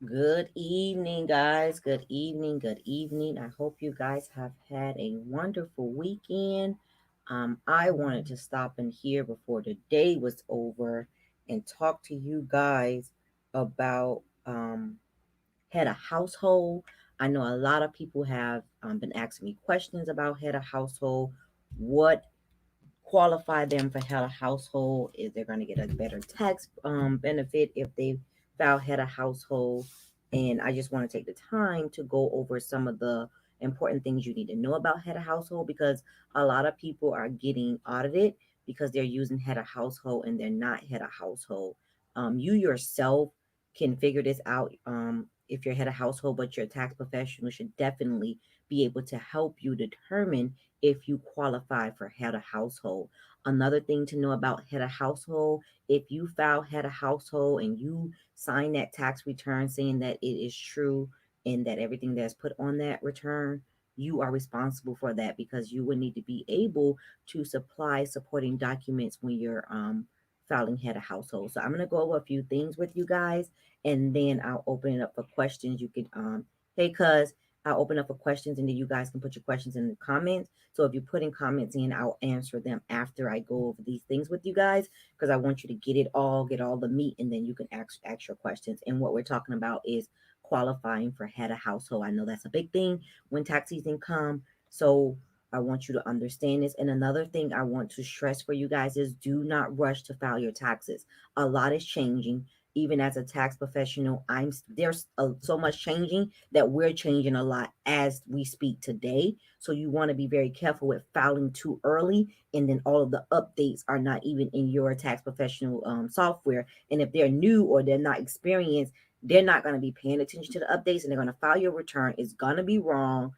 Good evening, guys. Good evening. Good evening. I hope you guys have had a wonderful weekend. I wanted to stop in here before the day was over and talk to you guys about head of household. I know a lot of people have been asking me questions about head of household. What qualify them for head of household? Is they're going to get a better tax benefit if they file head of household? And I just want to take the time to go over some of the important things you need to know about head of household because a lot of people are getting audited because they're using head of household and they're not head of household. You yourself can figure this out if you're head of household, but your tax professional should definitely be able to help you determine if you qualify for head of household. Another thing to know about head of household, if you file head of household and you sign that tax return saying that it is true and that everything that's put on that return, you are responsible for that because you would need to be able to supply supporting documents when you're filing head of household. So I'm going to go over a few things with you guys and then I'll open it up for questions. You could hey cuz I'll open up for questions and then you guys can put your questions in the comments. So if you're putting comments in, I'll answer them after I go over these things with you guys because I want you to get all the meat, and then you can ask your questions. And what we're talking about is qualifying for head of household. I know that's a big thing when tax season come. So I want you to understand this. And another thing I want to stress for you guys is do not rush to file your taxes. A lot is changing even as a tax professional. There's so much changing that we're changing a lot as we speak today. So you want to be very careful with filing too early, and then all of the updates are not even in your tax professional software. And if they're new or they're not experienced, they're not going to be paying attention to the updates, and they're going to file your return. It's going to be wrong,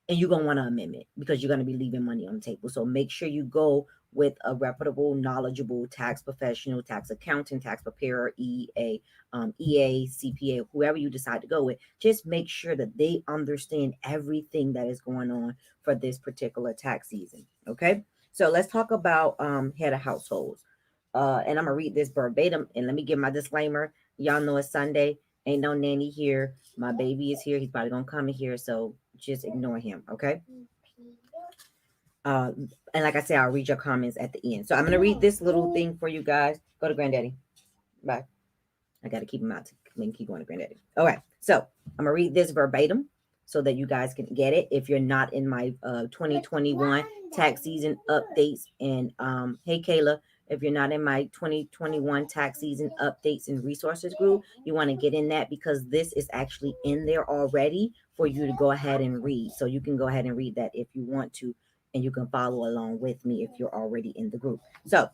and you're going to want to amend it because you're going to be leaving money on the table. So make sure you go with a reputable, knowledgeable tax professional, tax accountant, tax preparer, EA, CPA, whoever you decide to go with. Just make sure that they understand everything that is going on for this particular tax season. Okay, so let's talk about head of households. And I'm gonna read this verbatim. And let me give my disclaimer. Y'all know it's Sunday. Ain't no nanny here. My baby is here. He's probably gonna come in here, so just ignore him. Okay. Uh, and like I said, I'll read your comments at the end. So I'm gonna read this little thing for you guys. Go to granddaddy. Bye. I gotta keep him out to keep going to granddaddy. All right. So I'm gonna read this verbatim so that you guys can get it. If you're not in my 2021 tax season updates, and hey Kayla, if you're not in my 2021 tax season updates and resources group, you want to get in that because this is actually in there already for you to go ahead and read. So you can go ahead and read that if you want to, and you can follow along with me if you're already in the group. So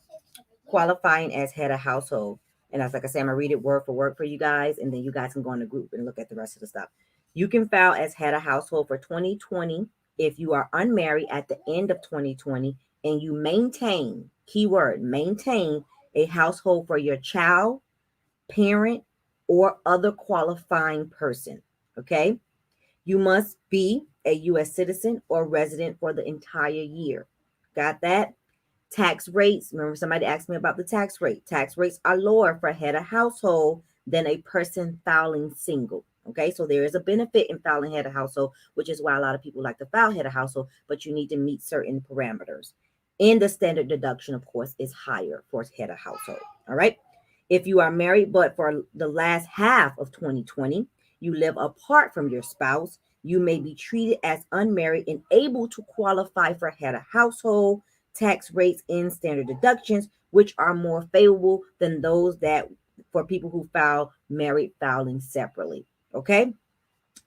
qualifying as head of household. And as like I said, I'm gonna read it word for word for you guys, and then you guys can go in the group and look at the rest of the stuff. You can file as head of household for 2020 if you are unmarried at the end of 2020 and you maintain, keyword, maintain a household for your child, parent, or other qualifying person. Okay. You must be a U.S. citizen or resident for the entire year. Got that? Tax rates. Remember, somebody asked me about the tax rate. Tax rates are lower for head of household than a person filing single. Okay, so there is a benefit in filing head of household, which is why a lot of people like to file head of household, but you need to meet certain parameters. And the standard deduction, of course, is higher for head of household. All right. If you are married, but for the last half of 2020, you live apart from your spouse, you may be treated as unmarried and able to qualify for head of household tax rates and standard deductions, which are more favorable than those that for people who file married filing separately. Okay.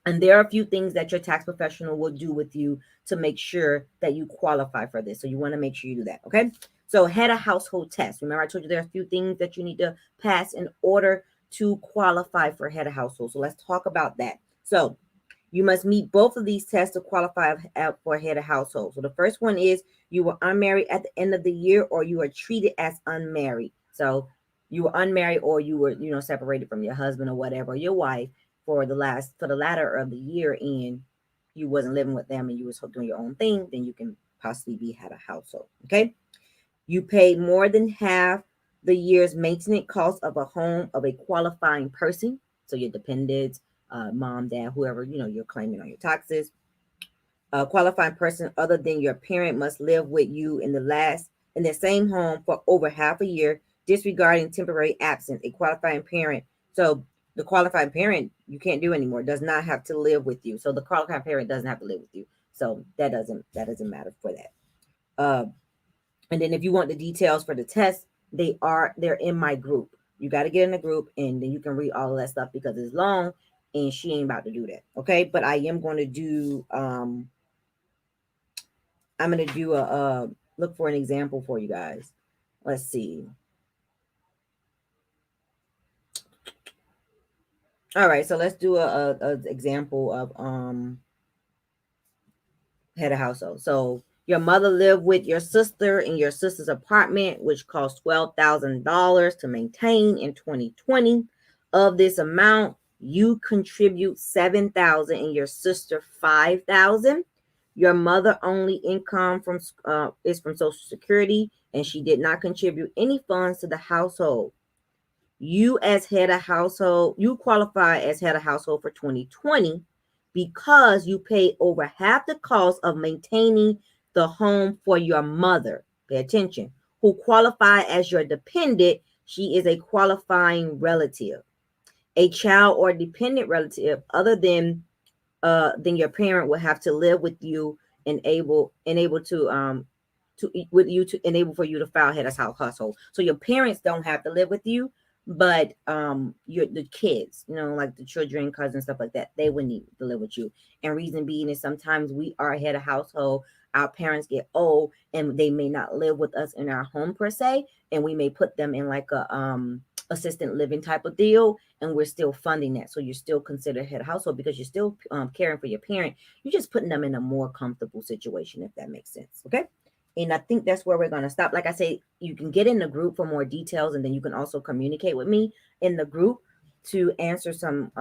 And there are a few things that your tax professional will do with you to make sure that you qualify for this. So you want to make sure you do that. Okay. So head of household test. Remember, I told you there are a few things that you need to pass in order to qualify for head of household. So let's talk about that. So you must meet both of these tests to qualify for head of household. So the first one is you were unmarried at the end of the year, or you are treated as unmarried. So you were unmarried, or you were, separated from your husband or whatever, or your wife for the latter of the year, and you wasn't living with them and you was doing your own thing. Then you can possibly be head of household. Okay. You pay more than half the year's maintenance cost of a home of a qualifying person. So your dependents, mom, dad, whoever, you're claiming on your taxes. A qualifying person other than your parent must live with you in the same home for over half a year, disregarding temporary absence. A qualifying parent. So the qualifying parent you can't do anymore. Does not have to live with you. So the qualifying parent doesn't have to live with you. So that doesn't matter for that. Uh, and then if you want the details for the test, they're in my group. You got to get in the group, and then you can read all of that stuff because it's long, and she ain't about to do that. Okay, but I am going to do I'm going to do a look for an example for you guys. Let's see. All right, so let's do a example of head of household. So your mother lived with your sister in your sister's apartment, which cost $12,000 to maintain in 2020. Of this amount, you contribute 7,000 and your sister 5,000. Your mother only income from is from Social Security, and she did not contribute any funds to the household. You qualify as head of household for 2020 because you pay over half the cost of maintaining the home for your mother. Pay attention. Who qualify as your dependent, she is a qualifying relative. A child or dependent relative other than your parent will have to live with you and able to with you to enable for you to file head of household. So your parents don't have to live with you, but your the kids, like the children, cousins, stuff like that, they would need to live with you. And reason being is sometimes we are head of household, our parents get old and they may not live with us in our home per se, and we may put them in like a assistant living type of deal, and we're still funding that. So you're still considered head of household because you're still caring for your parent. You're just putting them in a more comfortable situation, if that makes sense. Okay. And I think that's where we're going to stop. Like I say, you can get in the group for more details, and then you can also communicate with me in the group to answer some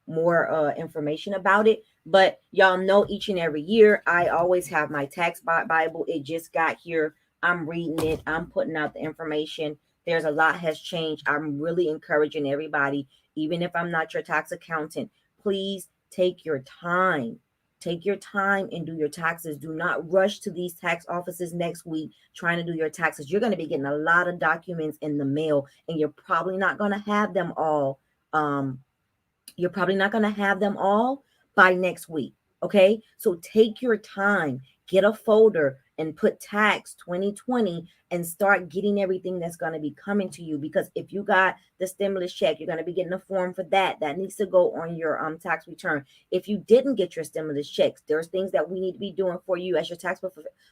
more information about it. But y'all know each and every year, I always have my tax Bible. It just got here. I'm reading it. I'm putting out the information. There's a lot has changed. I'm really encouraging everybody, even if I'm not your tax accountant, please take your time. Take your time and do your taxes. Do not rush to these tax offices next week trying to do your taxes. You're going to be getting a lot of documents in the mail, and you're probably not going to have them all. You're probably not going to have them all by next week. Okay. So take your time, get a folder and put tax 2020 and start getting everything that's going to be coming to you. Because if you got the stimulus check, you're going to be getting a form for that. That needs to go on your tax return. If you didn't get your stimulus checks, there's things that we need to be doing for you as your tax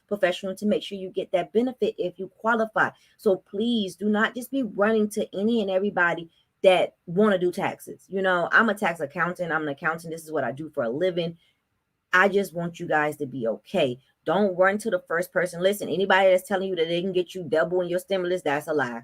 professional to make sure you get that benefit if you qualify. So please do not just be running to any and everybody that want to do taxes. I'm a tax accountant. I'm an accountant. This is what I do for a living. I just want you guys to be okay. Don't run to the first person. Listen, anybody that's telling you that they can get you double in your stimulus, that's a lie.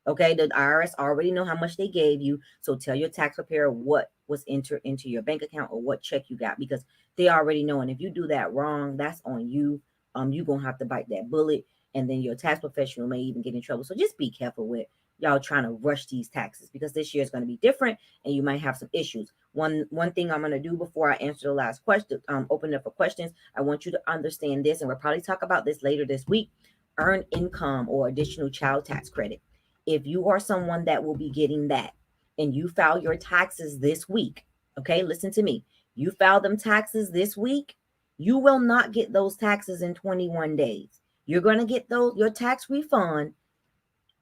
Okay, the IRS already know how much they gave you. So tell your tax preparer what was entered into your bank account or what check you got, because they already know. And if you do that wrong, that's on you. You're gonna have to bite that bullet, and then your tax professional may even get in trouble. So just be careful with y'all trying to rush these taxes, because this year is going to be different and you might have some issues. One thing I'm going to do before I answer the last question, open up for questions, I want you to understand this, and we'll probably talk about this later this week. Earned income or additional child tax credit. If you are someone that will be getting that and you file your taxes this week, okay, listen to me. You file them taxes this week, you will not get those taxes in 21 days. You're going to get your tax refund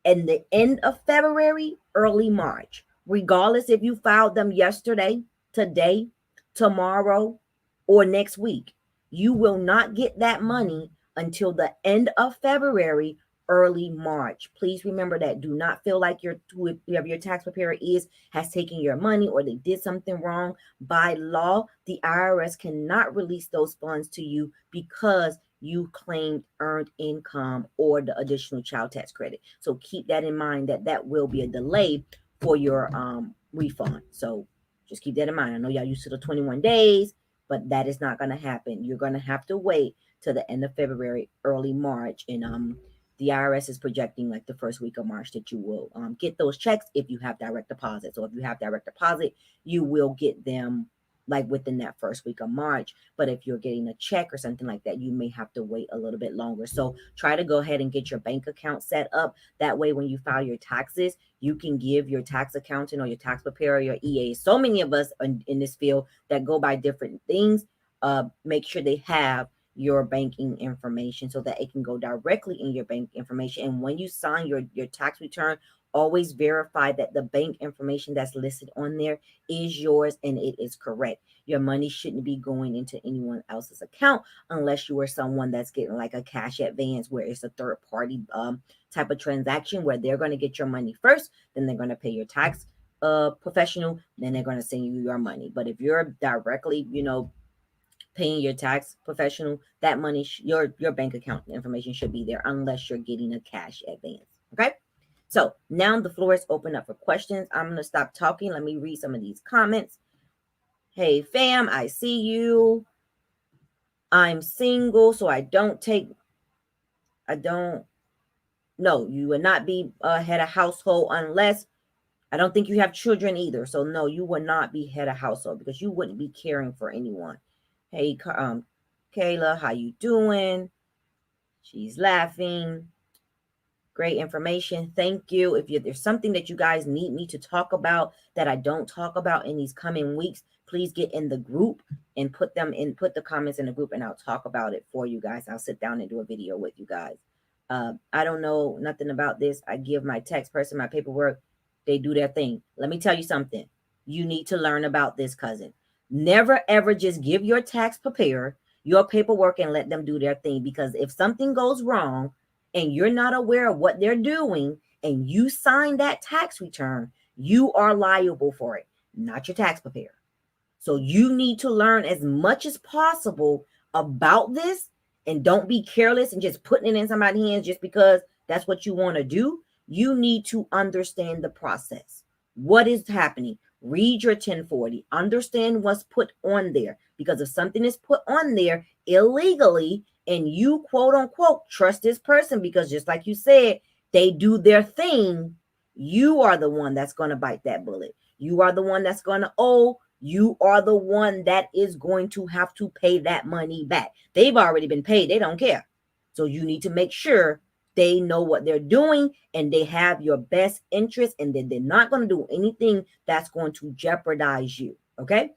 in the end of February, early March, regardless if you filed them yesterday, today, tomorrow, or next week. You will not get that money until the end of February, early March. Please remember that. Do not feel like whoever your tax preparer has taken your money or they did something wrong. By law, the IRS cannot release those funds to you because you claimed earned income or the additional child tax credit. So keep that in mind, that will be a delay for your refund. So just keep that in mind. I know y'all used to the 21 days, but that is not going to happen. You're going to have to wait till the end of February, early March. And the IRS is projecting like the first week of March that you will get those checks if you have direct deposit. So if you have direct deposit, you will get them like within that first week of March. But if you're getting a check or something like that, you may have to wait a little bit longer. So try to go ahead and get your bank account set up. That way, when you file your taxes, you can give your tax accountant or your tax preparer, your EA. So many of us in this field that go by different things, make sure they have your banking information so that it can go directly in your bank information. And when you sign your tax return, always verify that the bank information that's listed on there is yours and it is correct. Your money shouldn't be going into anyone else's account unless you are someone that's getting like a cash advance where it's a third party type of transaction where they're going to get your money first, then they're going to pay your tax professional, then they're going to send you your money. But if you're directly, paying your tax professional, that money, your bank account information should be there unless you're getting a cash advance. Okay. So now the floor is open up for questions. I'm going to stop talking. Let me read some of these comments. Hey, fam, I see you. I'm single, so no, you would not be head of household unless, I don't think you have children either. So no, you would not be head of household because you wouldn't be caring for anyone. Hey, Kayla, how you doing? She's laughing. Great information. Thank you. If there's something that you guys need me to talk about that I don't talk about in these coming weeks, please get in the group and put the comments in the group and I'll talk about it for you guys. I'll sit down and do a video with you guys. I don't know nothing about this. I give my tax person my paperwork. They do their thing. Let me tell you something. You need to learn about this, cousin. Never, ever just give your tax preparer your paperwork and let them do their thing. Because if something goes wrong and you're not aware of what they're doing and you sign that tax return, you are liable for it, not your tax preparer. So you need to learn as much as possible about this and don't be careless and just putting it in somebody's hands just because that's what you want to do. You need to understand the process. What is happening? Read your 1040. Understand what's put on there. Because if something is put on there illegally and you quote unquote trust this person because just like you said, they do their thing, you are the one that's going to bite that bullet. You are the one that's going to owe. You are the one that is going to have to pay that money back. They've already been paid. They don't care. So you need to make sure they know what they're doing and they have your best interest and then they're not going to do anything that's going to jeopardize you. Okay.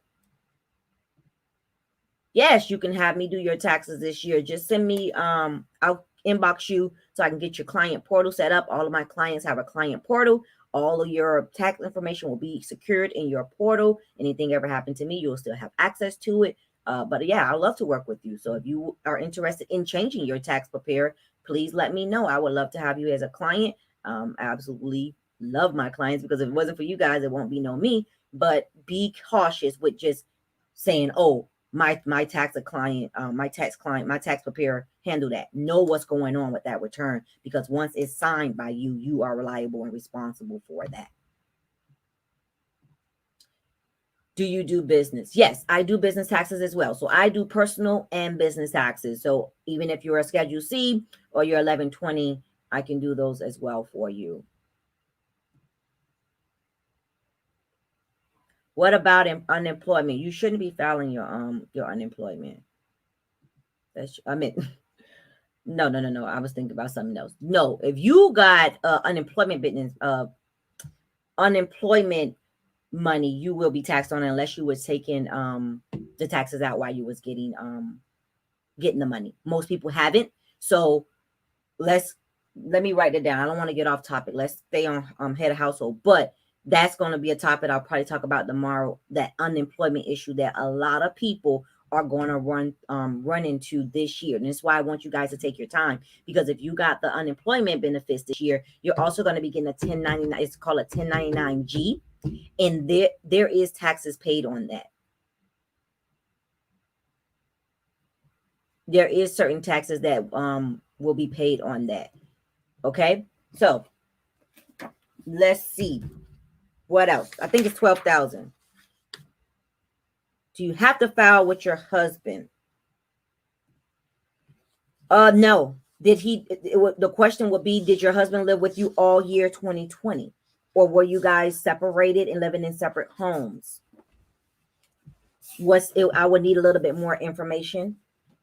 Yes, you can have me do your taxes this year. Just send me, I'll inbox you so I can get your client portal set up. All of my clients have a client portal. All of your tax information will be secured in your portal. Anything ever happened to me, you'll still have access to it. But yeah, I'd love to work with you. So if you are interested in changing your tax preparer, please let me know. I would love to have you as a client. I absolutely love my clients because if it wasn't for you guys, it won't be no me. But be cautious with just saying, oh, my tax client, my tax preparer handle that. Know what's going on with that return because once it's signed by you, you are reliable and responsible for that. Do you do business? Yes, I do business taxes as well. So I do personal and business taxes. So even if you're a Schedule C or you're 1120, I can do those as well for you. What about unemployment? You shouldn't be filing your unemployment. No. I was thinking about something else. No, if you got unemployment business, unemployment money, you will be taxed on it unless you was taking the taxes out while you was getting the money. Most people haven't. So let me write it down. I don't want to get off topic. Let's stay on head of household, but that's going to be a topic I'll probably talk about tomorrow, that unemployment issue that a lot of people are going to run into this year. And that's why I want you guys to take your time, because if you got the unemployment benefits this year, you're also going to be getting a 1099. It's called a 1099G, and there is taxes paid on that. There is certain taxes that will be paid on that. Okay, so let's see. What else? I think it's 12,000. Do you have to file with your husband? No. Did the question would be, did your husband live with you all year 2020? Or were you guys separated and living in separate homes? I would need a little bit more information,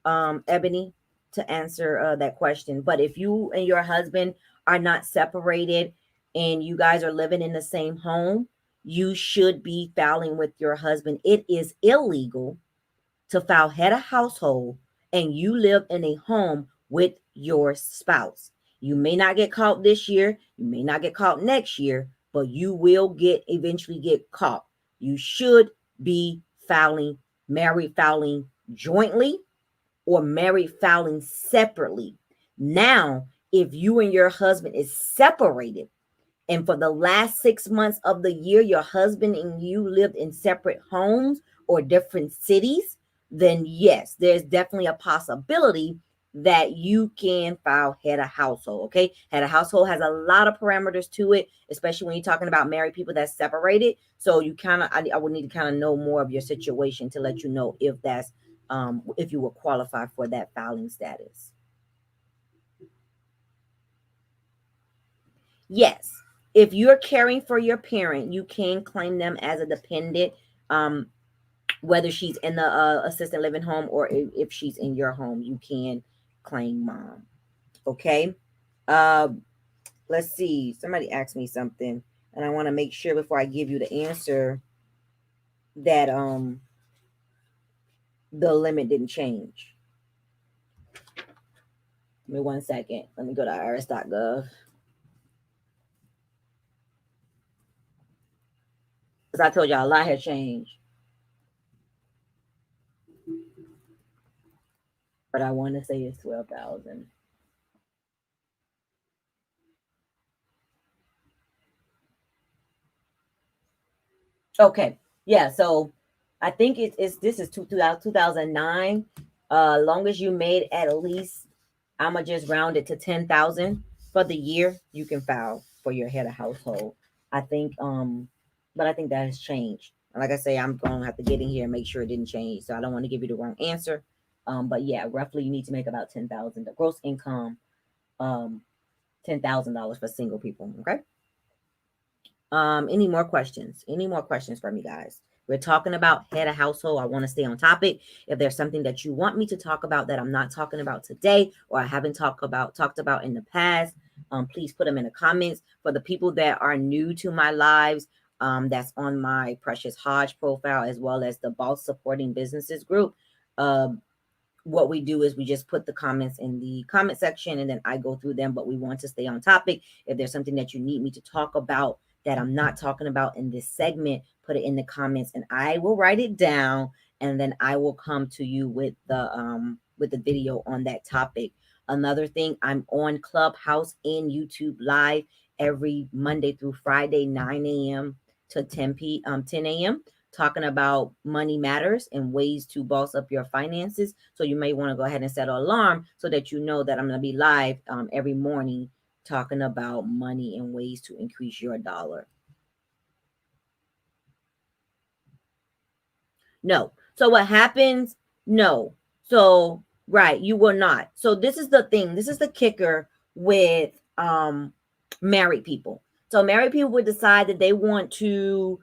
Ebony, to answer that question. But if you and your husband are not separated and you guys are living in the same home, you should be filing with your husband. It is illegal to file head of household and you live in a home with your spouse. You may not get caught this year, you may not get caught next year, but you will eventually get caught. You should be married filing jointly or married filing separately. Now, if you and your husband is separated, and for the last 6 months of the year, your husband and you lived in separate homes or different cities, then yes, there's definitely a possibility that you can file head of household. Okay. Head of household has a lot of parameters to it, especially when you're talking about married people that's separated. So I would need to kind of know more of your situation to let you know if if you will qualify for that filing status. Yes. If you're caring for your parent, you can claim them as a dependent, whether she's in the assisted living home or if she's in your home, you can claim mom. Okay. Uh, let's see. Somebody asked me something, and I want to make sure before I give you the answer that the limit didn't change. Give me 1 second. Let me go to irs.gov. Because I told y'all a lot has changed. But I want to say it's 12,000. Okay. Yeah. So I think this is 2009. Long as you made at least, I'm gonna just round it to 10,000 for the year, you can file for your head of household. I think, but I think that has changed. Like I say, I'm gonna have to get in here and make sure it didn't change. So I don't want to give you the wrong answer. But yeah, roughly you need to make about 10,000. The gross income, $10,000 for single people. Okay. Any more questions? Any more questions from you guys? We're talking about head of household. I want to stay on topic. If there's something that you want me to talk about that I'm not talking about today or I haven't talked about in the past, please put them in the comments. For the people that are new to my lives, that's on my Precious Hodge profile as well as the Boss Supporting Businesses group. What we do is we just put the comments in the comment section and then I go through them, but we want to stay on topic. If there's something that you need me to talk about that I'm not talking about in this segment, put it in the comments and I will write it down and then I will come to you with the video on that topic. Another thing, I'm on Clubhouse and YouTube live every Monday through Friday, 9 a.m. to 10 a.m. talking about money matters and ways to boss up your finances. So you may want to go ahead and set an alarm so that you know that I'm going to be live every morning talking about money and ways to increase your dollar. No. So what happens? No. So right, you will not. So this is the thing. This is the kicker with married people. So married people would decide that they want to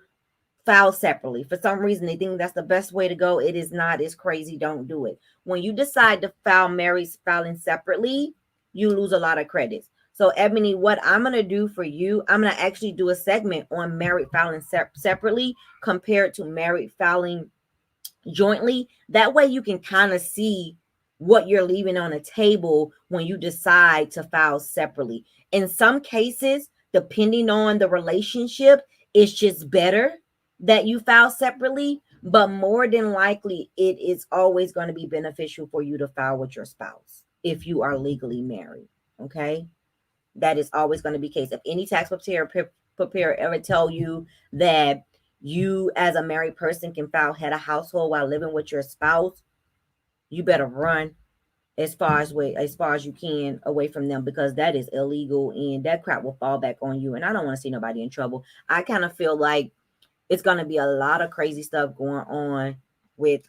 file separately. For some reason, they think that's the best way to go. It is not. It's crazy. Don't do it. When you decide to filing separately, you lose a lot of credits. So, Ebony, what I'm going to do for you, I'm going to actually do a segment on married filing separately compared to married filing jointly. That way you can kind of see what you're leaving on the table when you decide to file separately. In some cases, depending on the relationship, it's just better that you file separately, but more than likely it is always going to be beneficial for you to file with your spouse if you are legally married. Okay, that is always going to be the case. If any tax preparer ever tell you that you as a married person can file head of household while living with your spouse, you better run as far as you can away from them, because that is illegal and that crap will fall back on you. And I don't want to see nobody in trouble. I kind of feel like it's going to be a lot of crazy stuff going on with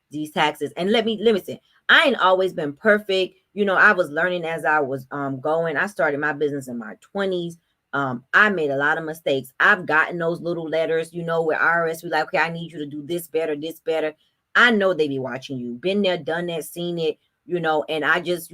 these taxes. And let me say, I ain't always been perfect. I was learning as I was going. I started my business in my 20s. I made a lot of mistakes. I've gotten those little letters, where IRS was like, okay, I need you to do this better, this better. I know they be watching you. Been there, done that, seen it, and I just,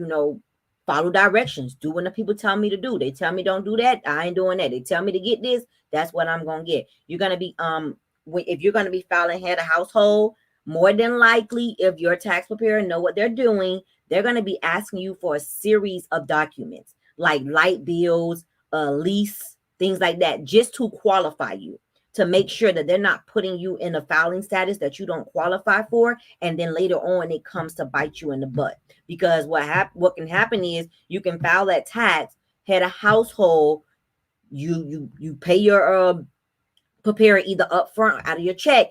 follow directions. Do what the people tell me to do. They tell me don't do that. I ain't doing that. They tell me to get this. That's what I'm gonna get. You're gonna be if you're gonna be filing head of household, more than likely, if your tax preparer know what they're doing, they're gonna be asking you for a series of documents like light bills, lease, things like that, just to qualify you, to make sure that they're not putting you in a filing status that you don't qualify for, and then later on it comes to bite you in the butt. Because what can happen is you can file that tax, head a household, you pay your preparer either upfront out of your check,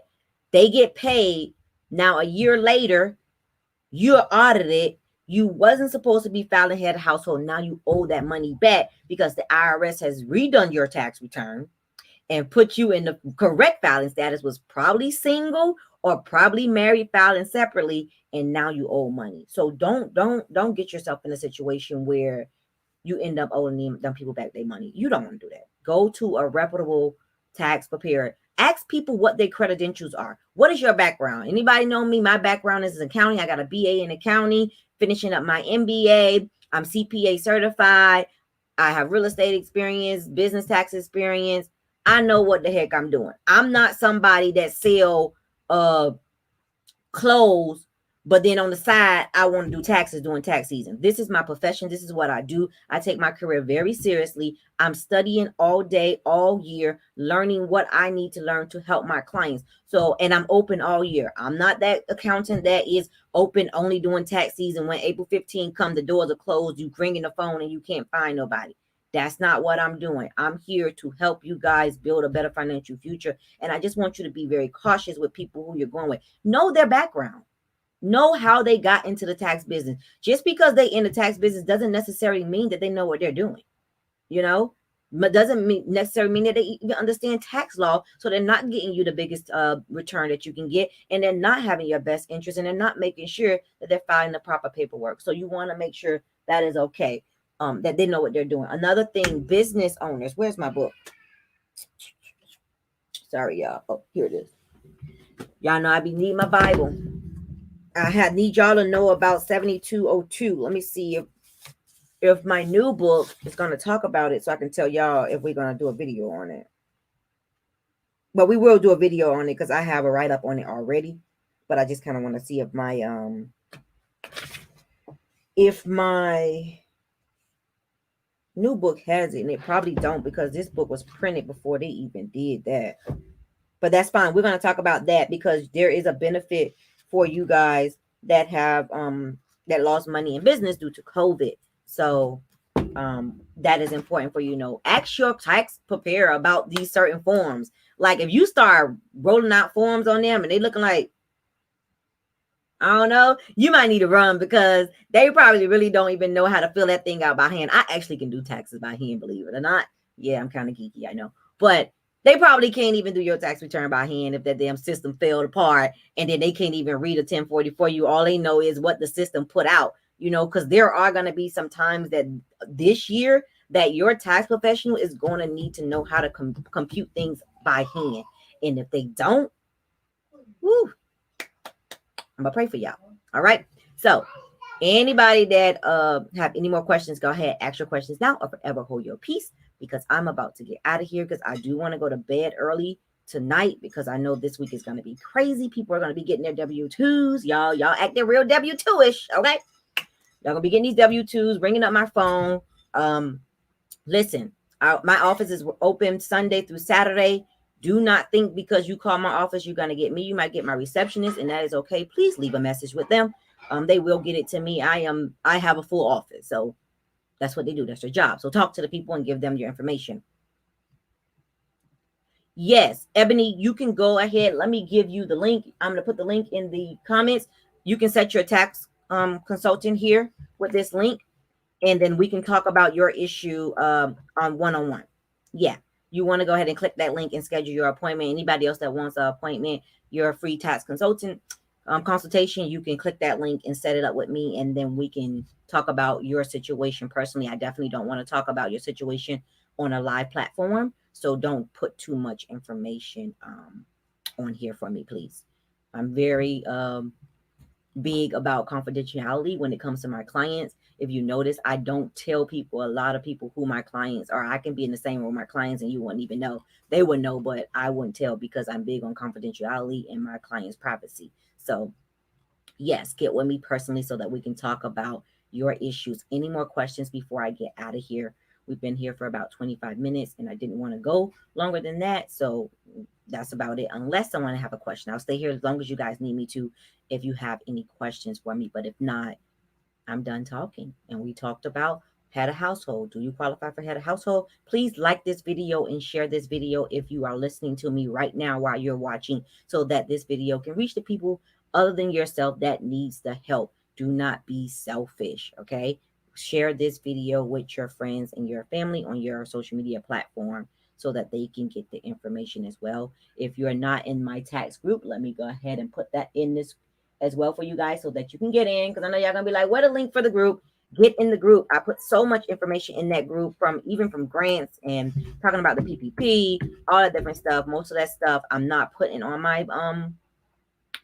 they get paid. Now a year later, you're audited. You wasn't supposed to be filing head of household. Now you owe that money back because the IRS has redone your tax return and put you in the correct filing status, was probably single or probably married, filing separately, and now you owe money. So don't get yourself in a situation where you end up owing them people back their money. You don't want to do that. Go to a reputable tax preparer. Ask people what their credentials are. What is your background? Anybody know me? My background is accounting. I got a BA in accounting, finishing up my MBA. I'm CPA certified. I have real estate experience, business tax experience. I know what the heck I'm doing. I'm not somebody that sell clothes, but then on the side, I want to do taxes during tax season. This is my profession. This is what I do. I take my career very seriously. I'm studying all day, all year, learning what I need to learn to help my clients. So, and I'm open all year. I'm not that accountant that is open only during tax season. When April 15 come, the doors are closed, you bring in the phone and you can't find nobody. That's not what I'm doing. I'm here to help you guys build a better financial future. And I just want you to be very cautious with people who you're going with. Know their background. Know how they got into the tax business. Just because they in the tax business doesn't necessarily mean that they know what they're doing. But doesn't necessarily mean that they even understand tax law. So they're not getting you the biggest return that you can get, and they're not having your best interest, and they're not making sure that they're filing the proper paperwork. So you want to make sure that is okay. That they know what they're doing. Another thing, business owners. Where's my book? Sorry, y'all. Oh, here it is. Y'all know I be needing my Bible. Need y'all to know about 7202. Let me see if my new book is going to talk about it, so I can tell y'all if we're going to do a video on it. But we will do a video on it because I have a write-up on it already. But I just kind of want to see if my new book has it, and it probably don't, because this book was printed before they even did that. But that's fine. We're going to talk about that because there is a benefit for you guys that have that lost money in business due to COVID. So that is important for you. Ask your tax preparer about these certain forms. Like if you start rolling out forms on them and they looking like, I don't know, you might need to run, because they probably really don't even know how to fill that thing out by hand. I actually can do taxes by hand, believe it or not. Yeah, I'm kind of geeky, I know. But they probably can't even do your tax return by hand if that damn system failed apart, and then they can't even read a 1040 for you. All they know is what the system put out, because there are going to be some times that this year that your tax professional is going to need to know how to compute things by hand. And if they don't, whoo, I'm gonna pray for y'all. All right. So anybody that have any more questions, go ahead, ask your questions now or forever hold your peace, because I'm about to get out of here, because I do want to go to bed early tonight, because I know this week is going to be crazy. People are going to be getting their W-2s. Y'all acting real W-2-ish. Okay. Y'all gonna be getting these W-2s, bringing up my phone. Listen, my office is open Sunday through Saturday. Do not think because you call my office, you're going to get me. You might get my receptionist, and that is okay. Please leave a message with them. They will get it to me. I have a full office. So that's what they do. That's their job. So talk to the people and give them your information. Yes, Ebony, you can go ahead. Let me give you the link. I'm going to put the link in the comments. You can set your tax consultant here with this link, and then we can talk about your issue on one-on-one. Yeah. You want to go ahead and click that link and schedule your appointment. Anybody else that wants an appointment, you're a free tax consultant, consultation, you can click that link and set it up with me, and then we can talk about your situation personally. I definitely don't want to talk about your situation on a live platform, so don't put too much information on here for me, please. I'm very big about confidentiality when it comes to my clients. If you notice, I don't tell people, a lot of people, who my clients are. I can be in the same room with my clients and you wouldn't even know. They would know, but I wouldn't tell because I'm big on confidentiality and my clients' privacy. So yes, get with me personally so that we can talk about your issues. Any more questions before I get out of here? We've been here for about 25 minutes and I didn't want to go longer than that. So that's about it. Unless I want to have a question, I'll stay here as long as you guys need me to, if you have any questions for me. But if not, I'm done talking. And we talked about head of household. Do you qualify for head of household? Please like this video and share this video if you are listening to me right now while you're watching, so that this video can reach the people other than yourself that needs the help. Do not be selfish, okay? Share this video with your friends and your family on your social media platform so that they can get the information as well. If you're not in my tax group, let me go ahead and put that in this as well for you guys so that you can get in, because I know y'all gonna be like, what a link for the group. Get in the group. I put so much information in that group, from even from grants and talking about the PPP, all that different stuff. Most of that stuff I'm not putting on my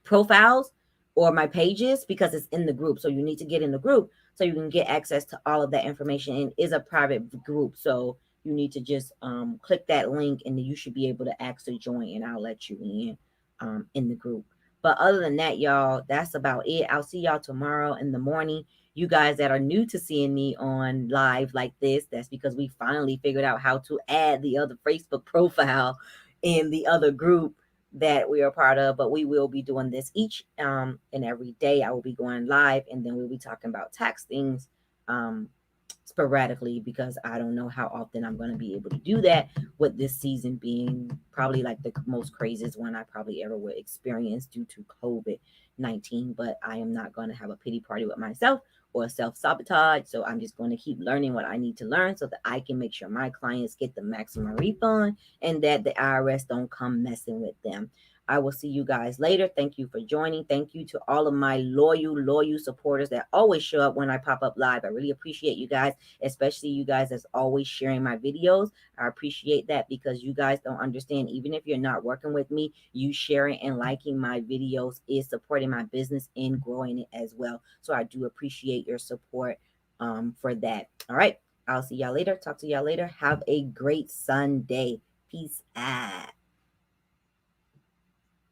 profiles or my pages because it's in the group. So you need to get in the group so you can get access to all of that information. And it is a private group, so you need to just click that link and then you should be able to actually join, and I'll let you in the group. But other than that, y'all, that's about it. I'll see y'all tomorrow in the morning. You guys that are new to seeing me on live like this, that's because we finally figured out how to add the other Facebook profile in the other group that we are part of. But we will be doing this each and every day. I will be going live, and then we'll be talking about tax things sporadically, because I don't know how often I'm going to be able to do that, with this season being probably like the most craziest one I probably ever would experience due to COVID-19. But I am not going to have a pity party with myself or self-sabotage. So I'm just going to keep learning what I need to learn so that I can make sure my clients get the maximum refund and that the IRS don't come messing with them. I will see you guys later. Thank you for joining. Thank you to all of my loyal supporters that always show up when I pop up live. I really appreciate you guys, especially you guys that's always sharing my videos. I appreciate that, because you guys don't understand. Even if you're not working with me, you sharing and liking my videos is supporting my business and growing it as well. So I do appreciate your support for that. All right. I'll see y'all later. Talk to y'all later. Have a great Sunday. Peace out.